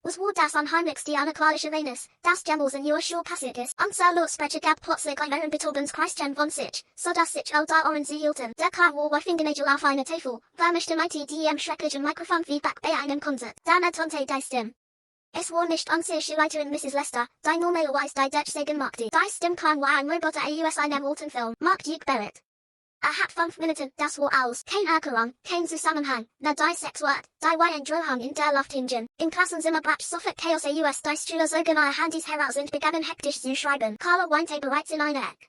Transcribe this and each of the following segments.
Was wohl das unheimlichste, unerklärliche Ereignis, das jemals in eurer Schule passiert ist. Unser Lautsprecher gab plötzlich einen Betäubungskreischen von sich, so dass sich all da Ohren sie hielten. Der Klar war Fingernägel auf einer Tafel, vermischte meinte die im schrecklichen Mikrofonfeedback bei einem Konzert. Dann ertönte die Stimme. Es war nicht unsere Schulleiterin Mrs. Lichter, die normalerweise die Deutsch sagen mochte. Die Stimmklang war ein Roboter aus einem alten Film. Macht, euch, bereit. Hat 5 Minuten, das war alles. Kein Erklärung, kein Zusammenhang, nur die 6 Wort, die Wein Drohung in der Luft hingen. Im Klassenzimmer brach sofort Chaos aus die Schüler zogen ihre Handys heraus und begannen hektisch zu schreiben. Carla weinte bereits in einer Ecke.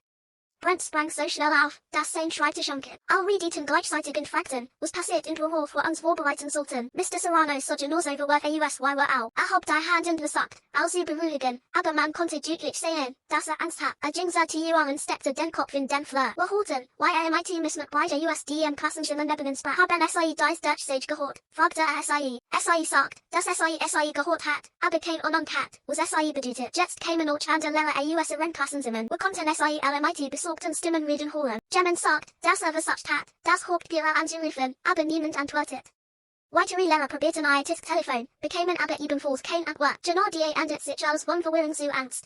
Brent sprang so schnell auf, dass sein Schreibtisch umkippte. Alle redeten gleichzeitig und fragten, was passiert und worauf wir uns vorbereiten sollten. Mr. Serrano sah nur so wie aus war auch. Hob die Hand und gesagt, sie beruhigen, aber man konnte deutlich sehen, dass Angst hat. Ging zur Tür und steckte den Kopf in den Flur. Wir holten, mit Miss McBride die im Klassenzimmer neben sprach. Haben SAI dies Deutsch gehört? Fragte SAI. SAI sagt, dass SAI gehört hat, aber kein Ahnung hat, was SAI bedeutet. Jetzt kamen auch andere Lehrer aus ihren Klassenzimmern. Wir konnten SAI besorgten Stimmen reden hören. Jemand sagt, dass versucht hat, das Hauptbüro anzurufen, aber niemand antwortet. Weitere Lehrer probierten ihr Telefon, bekamen aber ebenfalls kein Antwort. Genau die ändert sich aus Verwirrung zu Angst.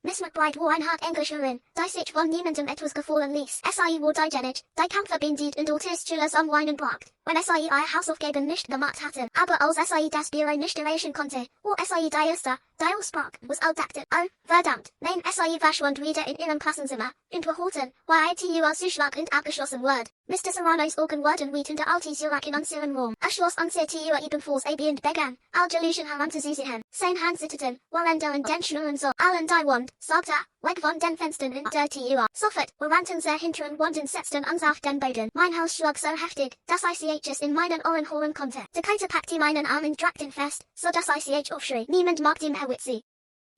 Miss McBride war ein hart Englischerin, die sich von niemandem etwas gefallen ließ. SAI war diejenige, die Kämpfer bindet und Schüler zum Weinen brachte, wenn SAI ihre Hausaufgaben nicht gemacht hatten. Aber als SAI das Büro nicht erreichen konnte, war SAI die erste, die aussprach, was alle dachten, oh, verdammt, nein, SAI verschwand wieder in ihrem Klassenzimmer, und wir holten, als Zuschlag und abgeschlossen wurde. Mr. Serranos Augen wurden wütend als Jurak in unseren Raum. Schloss unser Tür ebenfalls und begann, all Delusion heranzusehen. Sein Hand zitterten, während in den Schnüren so allen die Wand, sagte, weg von den Fenstern in der Tür. Sofort, wir rannten sehr hinter und Wand und setzten uns auf den Boden. Mein Haus schlug so heftig, dass ich es in meinen Ohren hören konnte. Der Kaiser packte meinen Arm und drückte ihn fest, so dass ich aufschrie. Niemand mag ihm Hawitzi.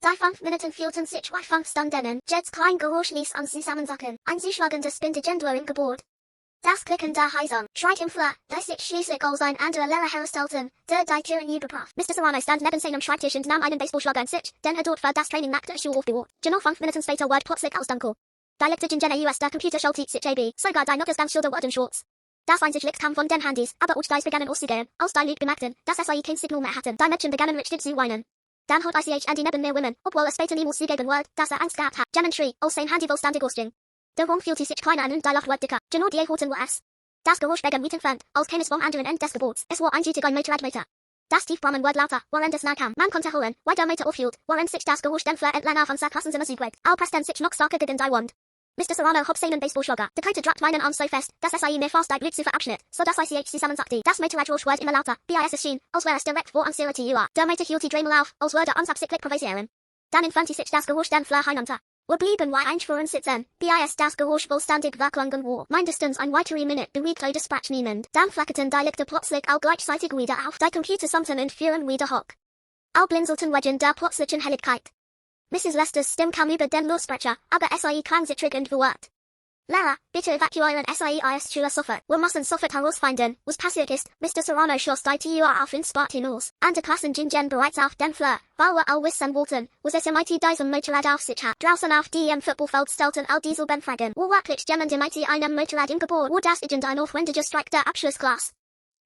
Die 5 Minuten fühlten sich wie 5 Stunden. Jets klein Geräusch ließ uns zusammensacken. Ein zuschlagendes Bindegendler im Geburt. Das Klicken der Heisung schreit im Flur, das sich schließlich als ein anderer Lehrer herausstellten, der die Türen überbrach. Mr. Serrano stand neben seinem Schreibtisch und nahm einen Baseballschlag an sich, denn dort war das Training nach der Schule aufgehört. Genau 5 Minuten später wurde plötzlich aus Dunkel. Die Lichter in der Computer schaltet sich ab, sogar die Nockers ganz Schilder wurden schwarz. Das einzige Licht kam von den Handys, aber auch dies begannen auszugehen, als die Leute bemerkten, dass SAI kein Signal mehr hatten. Die Mädchen begannen richtig zu weinen. Dann hat ICH an die neben mehr Women, obwohl es später niemals zugeben wird, dass Angst gehabt hat. Jemand schrie, als sein Handy vollständig ausging. Der Raum fühlte sich kleiner an und die Luft wurde dicker. Genau die Horten war es. Das Geräusch begann weit entfernt, als käme es vom anderen Ende des Gebots. Es war eindeutig ein Motorradmeter. Das Tiefbrummen wurde lauter, während es nahe kam. Man konnte hören, wie der Meter aufhielt, während sich das Geräusch den Flur entlang auf unser Klassenzimmer zugewegt. All pressten sich noch stärker gegen die Wand. Mr. Serrano hob seinen Baseballschläger. Der Kaiser drückte meinen Arm so fest, dass SAI mir fast die Blitze verabschnitt, so dass ICH zusammensackte. Das Motorradgeräusch wurde immer lauter, bis es schien, als wäre es direkt vor unserer Tür. Der Meter hielt die dreimal auf, als würde uns absichtlich provozieren. Dann entfernte sich das Geräusch den Flur hinunter. Wir blieben wie einschworen sitzen, bis das Geräusch vollständig weggegangen war. Mindestens ein weiterer Minute beruhigte das Sprach niemand. Dann flackerten die Lichter plötzlich all gleichzeitig wieder auf. Die Computer summten und fuhren wieder hoch. All blinzelten wegen der plötzlichen Helligkeit. Mrs. Listers Stimme kam über den Lautsprecher, aber SAI klang zittrig und verwirrt. Lehrer, bitte evakuieren SAI aus Schule sofort. Wir müssen sofort herausfinden, was passiert ist. Mr. Serrano schloss die Tür auf und spart hinaus. Andere Klassen gingen bereits auf den Flur, weil wir all wissen wollten, was es mit diesem Motorrad auf sich hat. Draußen auf dem Footballfeld stellten all dieselben Fragen. Wo wirklich jemand mit einem Motorrad im Gebäude? Wo das irgendein aufwendiger Streik der Abschlussklasse?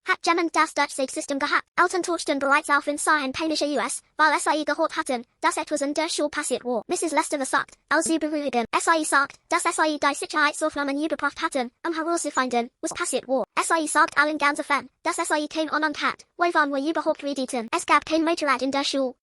Hat jemand das Deutsch-System gehabt? Eltern tauchten bereits auf und sahen panische weil SAI gehört hatten, dass etwas in der Schule passiert war. Mrs. Lister sagt, sie beruhigen. SAI sagt, dass SAI die Sicherheitsaufnahmen überbracht hatten, herauszufinden, was passiert war. SAI sagt allen ganz offen, dass SAI keine Ahnung hat, wovon wir überhaupt redeten. Es gab kein Motorrad in der Schule.